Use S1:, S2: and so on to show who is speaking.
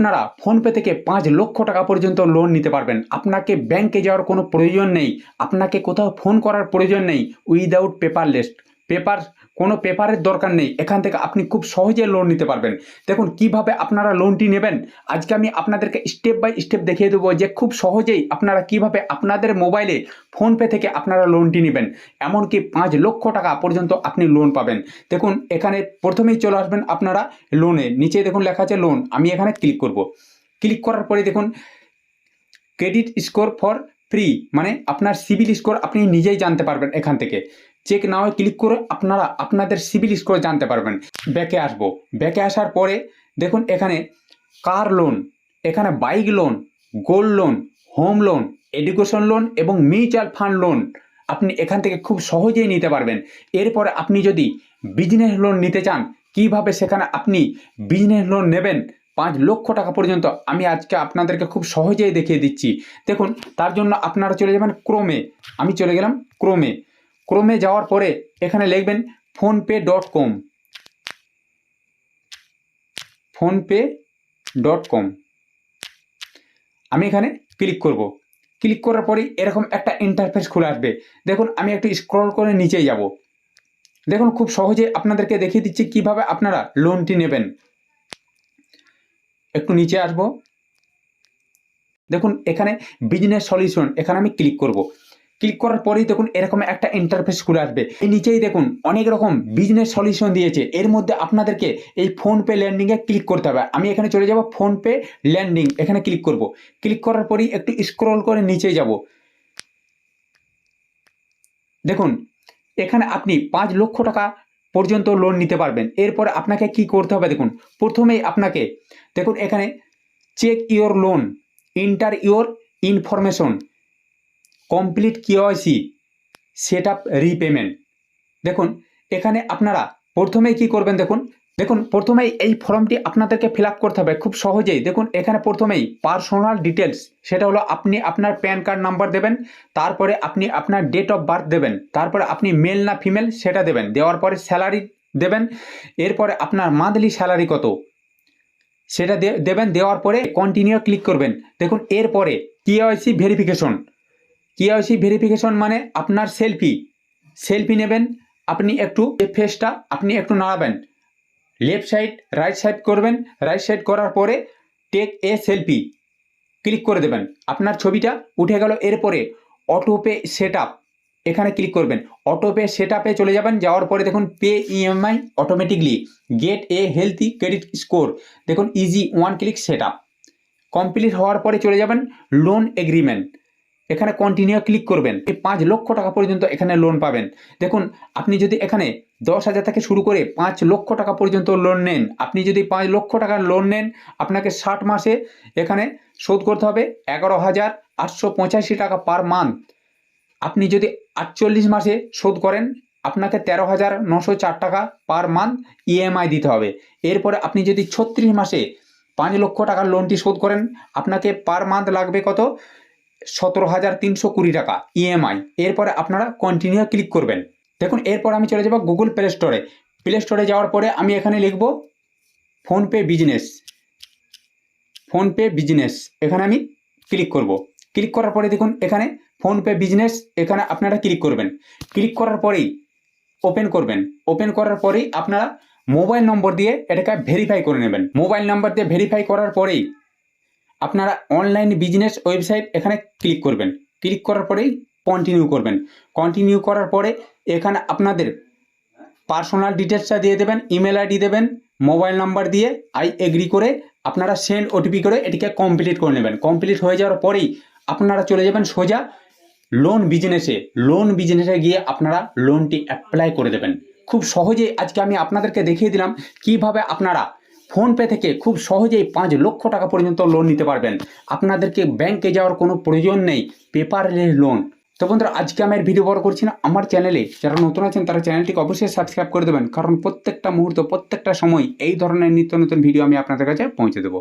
S1: আপনারা ফোনপে থেকে 5 লক্ষ টাকা পর্যন্ত লোন নিতে পারবেন। আপনাকে ব্যাংকে যাওয়ার কোনো প্রয়োজন নেই, আপনাকে কোথাও ফোন করার প্রয়োজন নেই। উইদাউট কোনো পেপারের দরকার নেই। এখান থেকে আপনি খুব সহজে লোন নিতে পারবেন। দেখুন কিভাবে আপনারা লোনটি নেবেন, আজকে আমি আপনাদেরকে স্টেপ বাই স্টেপ দেখিয়ে দেবো যে খুব সহজেই আপনারা কিভাবে আপনাদের মোবাইলে ফোনপে থেকে আপনারা লোনটি নেবেন। এমনকি 5 লক্ষ টাকা পর্যন্ত আপনি লোন পাবেন। দেখুন এখানে প্রথমেই চলে আসবেন আপনারা লোনে, নিচে দেখুন লেখা আছে লোন। আমি এখানে ক্লিক করব। ক্লিক করার পরে দেখুন ক্রেডিট স্কোর ফর ফ্রি, মানে আপনার সিবিল স্কোর আপনি নিজেই জানতে পারবেন। এখান থেকে চেক নাও ক্লিক করে আপনারা আপনাদের সিবিল স্কোর জানতে পারবেন। ব্যাকে আসবো, ব্যাকে আসার পরে দেখুন এখানে কার লোন, এখানে bike loan, gold loan, home loan, education loan এবং মিউচুয়াল ফান্ড লোন আপনি এখান থেকে খুব সহজেই নিতে পারবেন। এরপরে আপনি যদি বিজনেস লোন নিতে চান, কিভাবে সেখানে আপনি বিজনেস লোন নেবেন 5 লক্ষ টাকা পর্যন্ত, আমি আজকে আপনাদেরকে খুব সহজেই দেখিয়ে দিচ্ছি। দেখুন তার জন্য আপনারা চলে যাবেন ক্রোমে। আমি চলে গেলাম ক্রোমে। ক্রোমে যাওয়ার পরে এখানে লিখবেন ফোনপে.com, ফোনপে.com। আমি এখানে ক্লিক করব। ক্লিক করার পরেই এরকম একটা ইন্টারফেস খুলে আসবে। দেখুন আমি একটু স্ক্রল করে নিচে যাব। দেখুন খুব সহজে আপনাদেরকে দেখিয়ে দিচ্ছি কিভাবে আপনারা লোনটি নেবেন। একটু নিচে আসব। দেখুন এখানে বিজনেস সলিউশন, এখানে আমি ক্লিক করব। ক্লিক করার পরেই দেখুন এরকম একটা ইন্টারফেস খুলে আসবে। এই নিচেই দেখুন অনেক রকম বিজনেস সলিউশন দিয়েছে। এর মধ্যে আপনাদেরকে এই ফোনপে ল্যান্ডিংয়ে ক্লিক করতে হবে। আমি এখানে চলে যাব ফোনপে ল্যান্ডিং, এখানে ক্লিক করব। ক্লিক করার পরেই একটু স্ক্রল করে নিচে যাব। দেখুন এখানে আপনি 5 লক্ষ টাকা পর্যন্ত লোন নিতে পারবেন। এরপরে আপনাকে কি করতে হবে দেখুন, প্রথমেই আপনাকে দেখুন এখানে check your loan, enter your information, complete KYC, set up repayment. দেখুন এখানে আপনারা প্রথমেই কি করবেন, দেখুন প্রথমেই এই ফর্মটি আপনাদেরকে ফিল আপ করতে হবে খুব সহজেই। দেখুন এখানে প্রথমেই পার্সোনাল ডিটেলস, সেটা হলো আপনি আপনার প্যান কার্ড নাম্বার দেবেন, তারপরে আপনি আপনার ডেট অফ বার্থ দেবেন, তারপরে আপনি মেল না ফিমেল সেটা দেবেন, দেওয়ার পরে স্যালারি দেবেন, এরপরে আপনার মান্থলি স্যালারি কত সেটা দেবেন, দেওয়ার পরে কন্টিনিউ ক্লিক করবেন। দেখুন এরপরে কেওয়াইসি ভেরিফিকেশন মানে আপনার সেলফি নেবেন। আপনি একটু ফেসটা আপনি একটু নাড়াবেন, লেফট সাইড রাইট সাইড করবেন, রাইট সাইড করার পরে টেক এ সেলফি ক্লিক করে দেবেন, আপনার ছবিটা উঠে গেল। এরপরে অটোপে সেট আপ, এখানে ক্লিক করবেন। অটোপে সেট আপে চলে যাবেন, যাওয়ার পরে দেখুন pay EMI automatically, get a healthy credit score, দেখুন easy one click set up complete হওয়ার পরে চলে যাবেন লোন এগ্রিমেন্ট, এখানে কন্টিনিউ ক্লিক করবেন। এই 5 লক্ষ টাকা পর্যন্ত এখানে লোন পাবেন। দেখুন আপনি যদি এখানে 10,000 থেকে শুরু করে 5 লক্ষ টাকা পর্যন্ত লোন নেন, আপনি যদি 5 লক্ষ টাকার লোন নেন, আপনাকে 60 মাসে এখানে শোধ করতে হবে 11,885 টাকা পার মান্থ। আপনি যদি 48 মাসে শোধ করেন, আপনাকে 13,904 টাকা পার মান্থ ইএমআই দিতে হবে। এরপরে আপনি যদি 36 মাসে 5 লক্ষ টাকার লোনটি শোধ করেন, আপনাকে পার মান্থ লাগবে কত, 17,320 টাকা ইএমআই। এরপরে আপনারা কন্টিনিউ ক্লিক করবেন। দেখুন এরপর আমি চলে যাব গুগল প্লে স্টোরে যাওয়ার পরে আমি এখানে লিখব ফোনপে বিজনেস, এখানে আমি ক্লিক করব। ক্লিক করার পরে দেখুন এখানে ফোনপে বিজনেস, এখানে আপনারা ক্লিক করবেন। ক্লিক করার পরেই ওপেন করার পরেই আপনারা মোবাইল নম্বর দিয়ে এটাকে ভেরিফাই করে নেবেন। মোবাইল নাম্বার দিয়ে ভেরিফাই করার পরেই আপনারা অনলাইন বিজনেস ওয়েবসাইট এখানে ক্লিক করবেন। ক্লিক করার পরেই কন্টিনিউ করার পরে এখানে আপনাদের পার্সোনাল ডিটেলসটা দিয়ে দেবেন, ইমেল আইডি দেবেন, মোবাইল নাম্বার দিয়ে আই এগ্রি করে আপনারা সেন্ড ওটিপি করে এটিকে কমপ্লিট করে নেবেন। কমপ্লিট হয়ে যাওয়ার পরেই আপনারা চলে যাবেন সোজা লোন বিজনেসে গিয়ে আপনারা লোনটি অ্যাপ্লাই করে দেবেন। খুব সহজেই আজকে আমি আপনাদেরকে দেখিয়ে দিলাম কিভাবে আপনারা ফোনপে থেকে খুব সহজেই 5 লক্ষ টাকা পর্যন্ত লোন নিতে পারবেন। আপনাদেরকে ব্যাংকে যাওয়ার কোনো প্রয়োজন নেই, পেপারলেস লোন। তো বন্ধুরা আজকে আমি ভিডিও বড় করছি না, আমার চ্যানেলে যারা নতুন আছেন তারা চ্যানেলটিকে অবশ্যই সাবস্ক্রাইব করে দেবেন, কারণ প্রত্যেকটা মুহূর্ত প্রত্যেকটা সময় এই ধরনের নিত্য নতুন ভিডিও আমি আপনাদের কাছে পৌঁছে দেবো।